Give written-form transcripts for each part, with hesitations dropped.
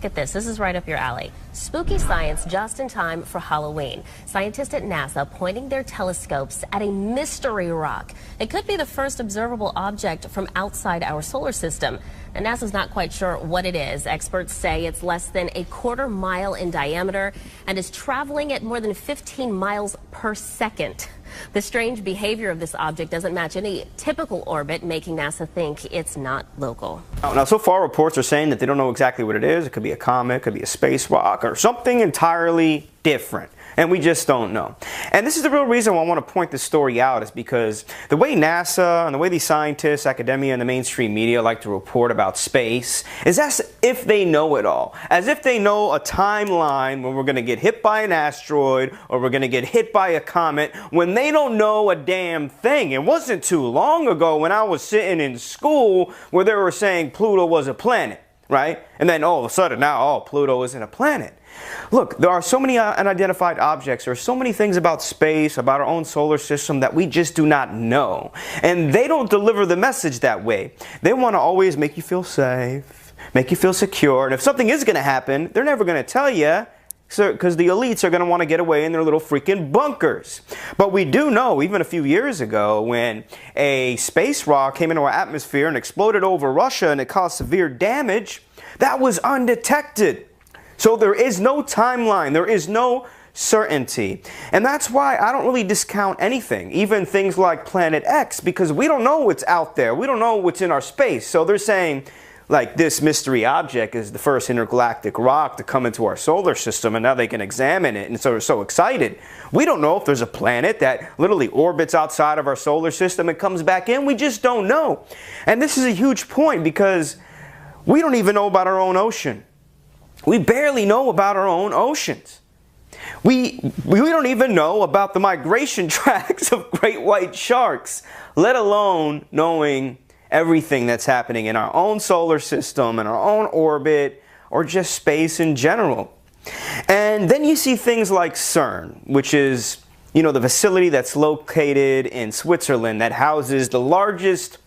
look at this. This is right up your alley. Spooky science just in time for Halloween. Scientists at NASA pointing their telescopes at a mystery rock. It could be the first observable object from outside our solar system. And NASA's not quite sure what it is. Experts say it's less than a quarter mile in diameter and is traveling at more than 15 miles per second. The strange behavior of this object doesn't match any typical orbit, making NASA think it's not local. Now, so far reports are saying that they don't know exactly what it is. It could be a comet, it could be a space rock, or something entirely different. And we just don't know. And this is the real reason why I want to point this story out, is because the way NASA and the way these scientists, academia, and the mainstream media like to report about space is as if they know it all. As if they know a timeline when we're going to get hit by an asteroid or we're going to get hit by a comet, when they don't know a damn thing. It wasn't too long ago when I was sitting in school where they were saying Pluto was a planet, right? And then all of a sudden now, oh, Pluto isn't a planet. Look, there are so many unidentified objects. There are so many things about space, about our own solar system that we just do not know. And they don't deliver the message that way. They want to always make you feel safe, make you feel secure. And if something is going to happen, they're never going to tell you, because the elites are going to want to get away in their little freaking bunkers. But we do know, even a few years ago, when a space rock came into our atmosphere and exploded over Russia and it caused severe damage, that was undetected. So there is no timeline, there is no certainty. And that's why I don't really discount anything, even things like Planet X, because we don't know what's out there. We don't know what's in our space. So they're saying, like, this mystery object is the first intergalactic rock to come into our solar system, and now they can examine it, and so they're so excited. We don't know if there's a planet that literally orbits outside of our solar system and comes back in. We just don't know. And this is a huge point, because we don't even know about our own ocean. We barely know about our own oceans. We don't even know about the migration tracks of great white sharks, let alone knowing everything that's happening in our own solar system, in our own orbit, or just space in general. And then you see things like CERN, which is, you know, the facility that's located in Switzerland that houses the largest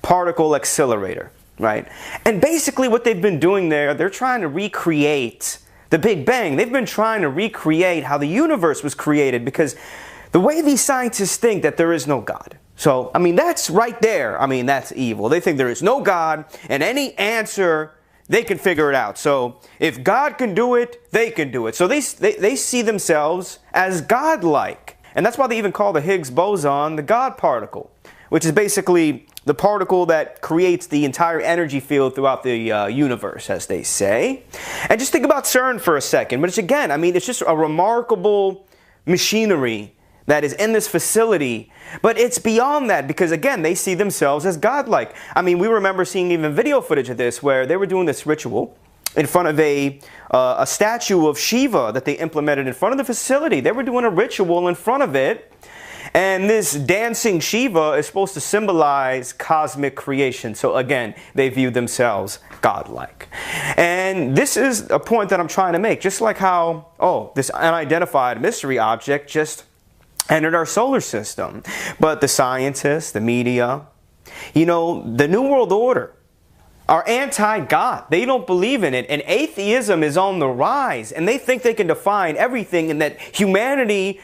particle accelerator. Right? And basically what they've been doing there, they're trying to recreate the Big Bang. They've been trying to recreate how the universe was created, because the way these scientists think that there is no God. So, I mean, that's right there. I mean, that's evil. They think there is no God, and any answer, they can figure it out. So if God can do it, they can do it. So they see themselves as godlike. And that's why they even call the Higgs boson the God particle, which is basically the particle that creates the entire energy field throughout the universe, as they say. And just think about CERN for a second. But it's, again, I mean, it's just a remarkable machinery that is in this facility. But it's beyond that, because, again, they see themselves as godlike. I mean, we remember seeing even video footage of this where they were doing this ritual in front of a statue of Shiva that they implemented in front of the facility. They were doing a ritual in front of it. And this dancing Shiva is supposed to symbolize cosmic creation. So again, they view themselves godlike. And this is a point that I'm trying to make. Just like how, oh, this unidentified mystery object just entered our solar system. But the scientists, the media, you know, the New World Order are anti-God. They don't believe in it. And atheism is on the rise. And they think they can define everything and that humanity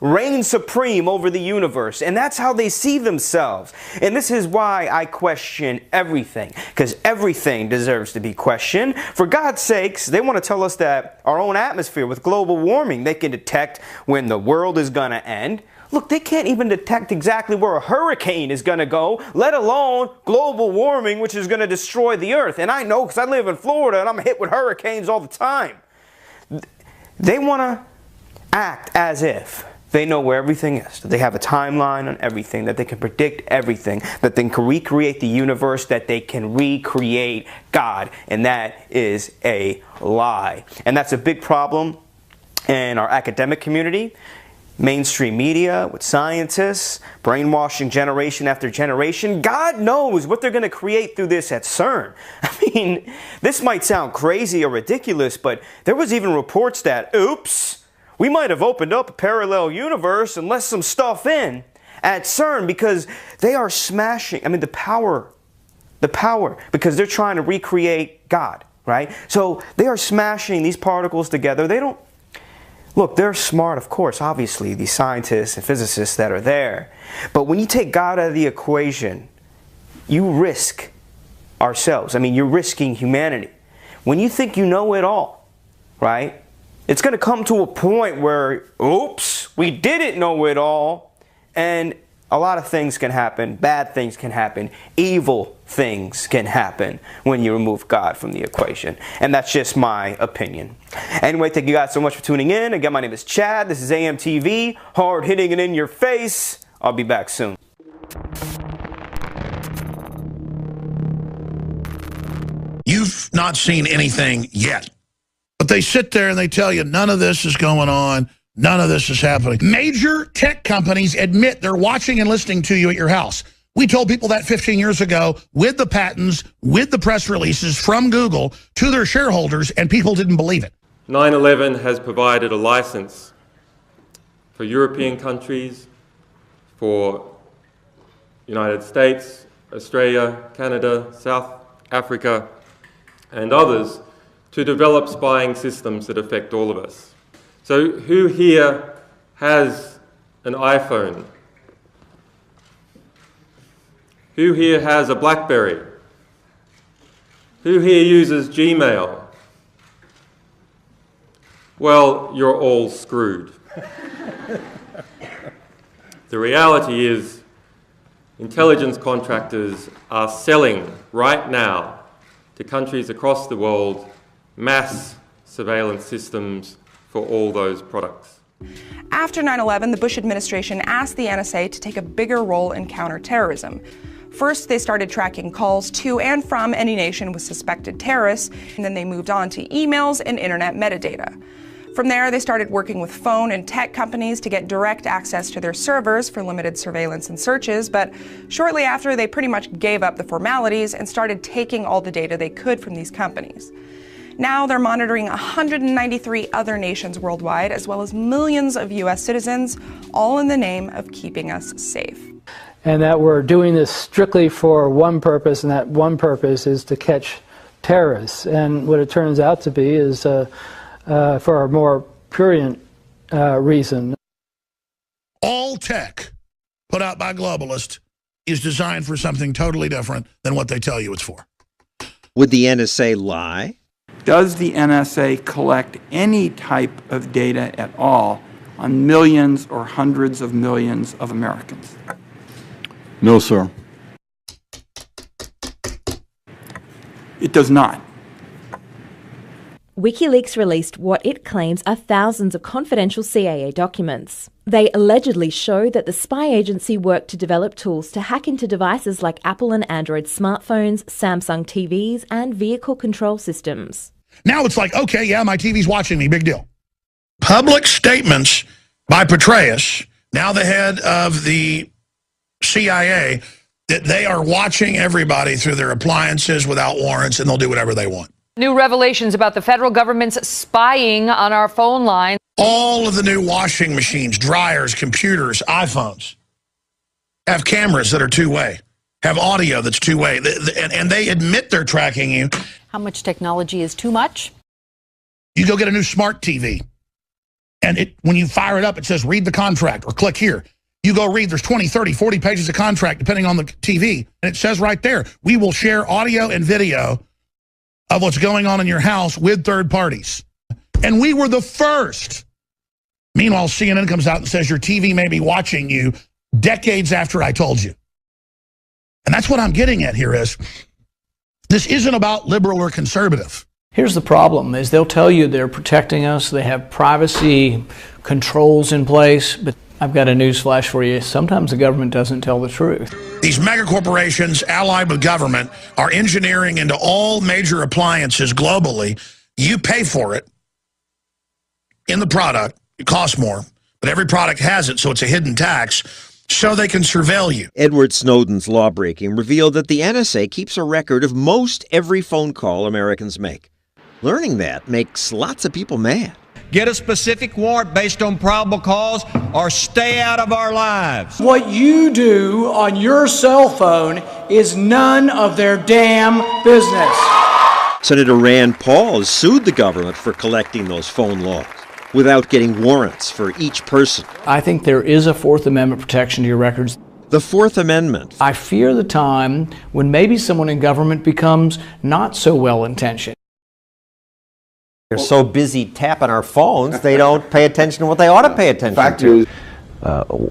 reigns supreme over the universe. And that's how they see themselves. And this is why I question everything. Because everything deserves to be questioned. For God's sakes, they want to tell us that our own atmosphere with global warming, they can detect when the world is going to end. Look, they can't even detect exactly where a hurricane is going to go, let alone global warming, which is going to destroy the earth. And I know, because I live in Florida and I'm hit with hurricanes all the time. They want to act as if they know where everything is, that they have a timeline on everything, that they can predict everything, that they can recreate the universe, that they can recreate God. And that is a lie. And that's a big problem in our academic community. Mainstream media, with scientists, brainwashing generation after generation. God knows what they're going to create through this at CERN. I mean, this might sound crazy or ridiculous, but there was even reports that, oops, we might have opened up a parallel universe and let some stuff in at CERN, because they are smashing, I mean, the power, because they're trying to recreate God. right? So they are smashing these particles together. They don't, look, they're smart, of course, obviously, these scientists and physicists that are there. But when you take God out of the equation, you risk ourselves. I mean, you're risking humanity. When you think you know it all, right? It's going to come to a point where, oops, we didn't know it all. And a lot of things can happen. Bad things can happen. Evil things can happen when you remove God from the equation. And that's just my opinion. Anyway, thank you guys so much for tuning in. Again, my name is Chad. This is AMTV. Hard hitting it in your face. I'll be back soon. You've not seen anything yet. But they sit there and they tell you none of this is going on. None of this is happening. Major tech companies admit they're watching and listening to you at your house. We told people that 15 years ago with the patents, with the press releases from Google to their shareholders, and people didn't believe it. 9/11 has provided a license for European countries, for United States, Australia, Canada, South Africa, and others to develop spying systems that affect all of us. So who here has an iPhone? Who here has a BlackBerry? Who here uses Gmail? Well, you're all screwed. The reality is, intelligence contractors are selling right now to countries across the world mass surveillance systems for all those products. After 9/11, the Bush administration asked the NSA to take a bigger role in counterterrorism. First, they started tracking calls to and from any nation with suspected terrorists, and then they moved on to emails and internet metadata. From there, they started working with phone and tech companies to get direct access to their servers for limited surveillance and searches, but shortly after, they pretty much gave up the formalities and started taking all the data they could from these companies. Now they're monitoring 193 other nations worldwide, as well as millions of U.S. citizens, all in the name of keeping us safe. And that we're doing this strictly for one purpose, and that one purpose is to catch terrorists. And what it turns out to be is for a more prurient reason. All tech put out by globalists is designed for something totally different than what they tell you it's for. Would the NSA lie? Does the NSA collect any type of data at all on millions or hundreds of millions of Americans? No, sir. It does not. WikiLeaks released what it claims are thousands of confidential CIA documents. They allegedly show that the spy agency worked to develop tools to hack into devices like Apple and Android smartphones, Samsung TVs, and vehicle control systems. Now it's like, okay, yeah, my TV's watching me, big deal. Public statements by Petraeus, now the head of the CIA, that they are watching everybody through their appliances without warrants, and they'll do whatever they want. New revelations about the federal government's spying on our phone line. All of the new washing machines, dryers, computers, iPhones have cameras that are two-way, have audio that's two-way, and they admit they're tracking you. How much technology is too much? You go get a new smart TV, and when you fire it up, it says read the contract or click here. You go read, there's 20, 30, 40 pages of contract depending on the TV, and it says right there, we will share audio and video of what's going on in your house with third parties. And we were the first. Meanwhile, CNN comes out and says your TV may be watching you decades after I told you. And that's what I'm getting at here is, this isn't about liberal or conservative. Here's the problem, is they'll tell you they're protecting us, they have privacy controls in place, but I've got a news flash for you. Sometimes the government doesn't tell the truth. These mega corporations allied with government are engineering into all major appliances globally. You pay for it in the product. It costs more, but every product has it, so it's a hidden tax, so they can surveil you. Edward Snowden's lawbreaking revealed that the NSA keeps a record of most every phone call Americans make. Learning that makes lots of people mad. Get a specific warrant based on probable cause, or stay out of our lives. What you do on your cell phone is none of their damn business. Senator Rand Paul has sued the government for collecting those phone logs without getting warrants for each person. I think there is a Fourth Amendment protection to your records. The Fourth Amendment. I fear the time when maybe someone in government becomes not so well-intentioned. They're so busy tapping our phones, they don't pay attention to what they ought to pay attention to.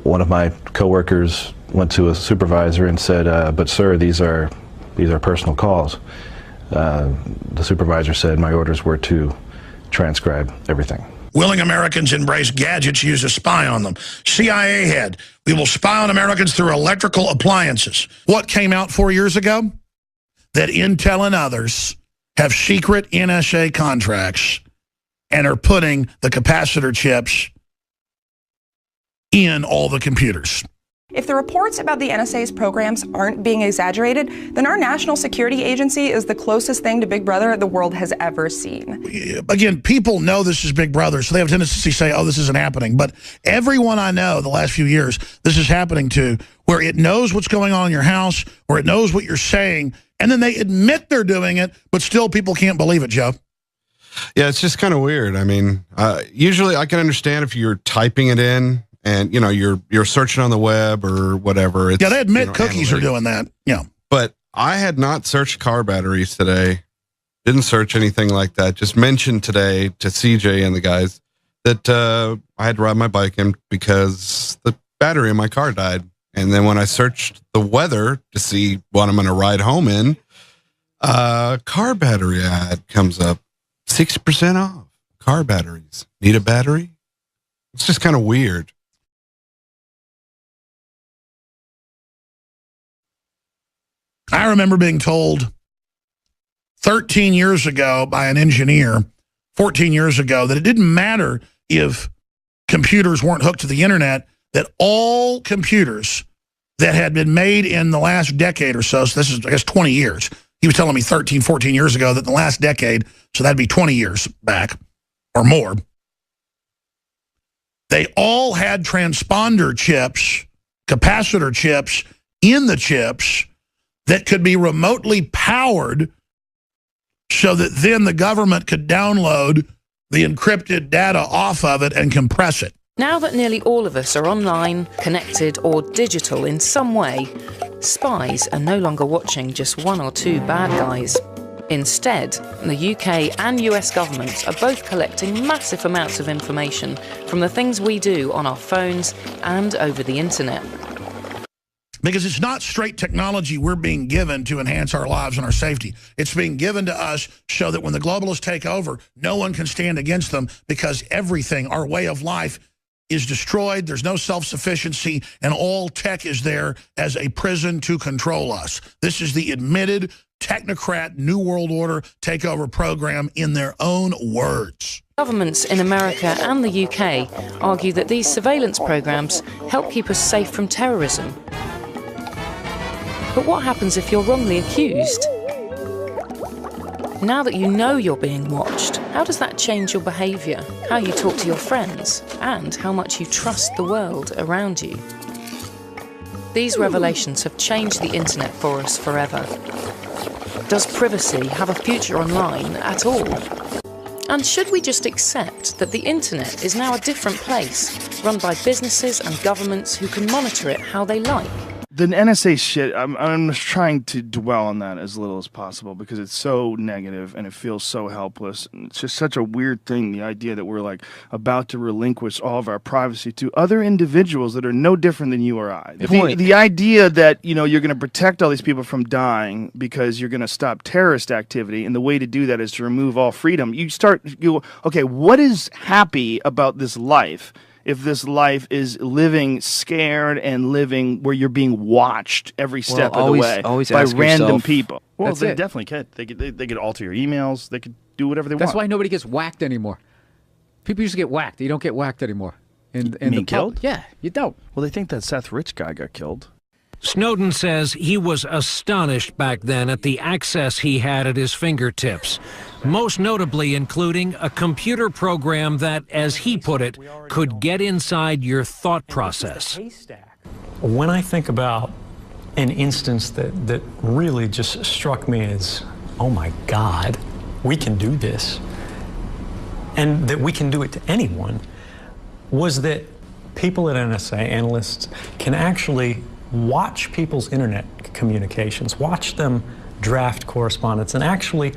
One of my coworkers went to a supervisor and said, but sir, these are personal calls. The supervisor said my orders were to transcribe everything. Willing Americans embrace gadgets used to spy on them. CIA head, we will spy on Americans through electrical appliances. What came out 4 years ago? That Intel and others have secret NSA contracts and are putting the capacitor chips in all the computers. If the reports about the NSA's programs aren't being exaggerated, then our national security agency is the closest thing to Big Brother the world has ever seen. Again, people know this is Big Brother, so they have a tendency to say, oh, this isn't happening. But everyone I know the last few years, this is happening to, where it knows what's going on in your house, where it knows what you're saying, and then they admit they're doing it, but still people can't believe it, Joe. Yeah, it's just kind of weird. I mean, usually I can understand if you're typing it in, and you're searching on the web or whatever. It's, yeah, they admit cookies are doing that. Yeah, but I had not searched car batteries today. Didn't search anything like that. Just mentioned today to CJ and the guys that I had to ride my bike in because the battery in my car died. And then when I searched the weather to see what I'm going to ride home in, car battery ad comes up, 6% off. Car batteries. Need a battery? It's just kind of weird. I remember being told 13 years ago by an engineer, 14 years ago, that it didn't matter if computers weren't hooked to the internet, that all computers that had been made in the last decade or so this is, I guess, 20 years. He was telling me 13, 14 years ago that the last decade, so that'd be 20 years back or more, they all had transponder chips, capacitor chips in the chips that could be remotely powered so that then the government could download the encrypted data off of it and compress it. Now that nearly all of us are online, connected or digital in some way, spies are no longer watching just one or two bad guys. Instead, the UK and US governments are both collecting massive amounts of information from the things we do on our phones and over the internet. Because it's not straight technology we're being given to enhance our lives and our safety. It's being given to us so that when the globalists take over, no one can stand against them because everything, our way of life, is destroyed. There's no self-sufficiency, and all tech is there as a prison to control us. This is the admitted technocrat New World Order takeover program in their own words. Governments in America and the UK argue that these surveillance programs help keep us safe from terrorism. But what happens if you're wrongly accused? Now that you know you're being watched, how does that change your behaviour, how you talk to your friends, and how much you trust the world around you? These revelations have changed the internet for us forever. Does privacy have a future online at all? And should we just accept that the internet is now a different place, run by businesses and governments who can monitor it how they like? The NSA shit, I'm just trying to dwell on that as little as possible because it's so negative and it feels so helpless. And it's just such a weird thing, the idea that we're like about to relinquish all of our privacy to other individuals that are no different than you or I. The idea that, you know, you're going to protect all these people from dying because you're going to stop terrorist activity, and the way to do that is to remove all freedom. You go, okay, what is happy about this life? If this life is living scared and living where you're being watched every step of the way by random people. Well, they definitely could. They could alter your emails. They could do whatever they want. That's why nobody gets whacked anymore. People used to get whacked. You don't get whacked anymore. Killed? Yeah, you don't. Well, they think that Seth Rich guy got killed. Snowden says he was astonished back then at the access he had at his fingertips, most notably including a computer program that, as he put it, could get inside your thought process. When I think about an instance that really just struck me as, oh my God, we can do this and that we can do it to anyone was that people at NSA, analysts, can actually watch people's internet communications, watch them draft correspondence, and actually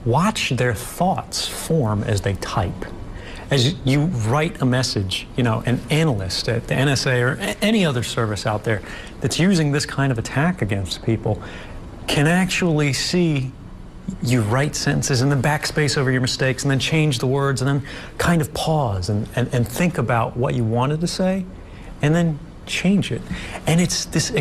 watch their thoughts form as they type. As you write a message, you know, an analyst at the NSA or any other service out there that's using this kind of attack against people can actually see you write sentences and then backspace over your mistakes and then change the words and then kind of pause and think about what you wanted to say and then change it. And it's this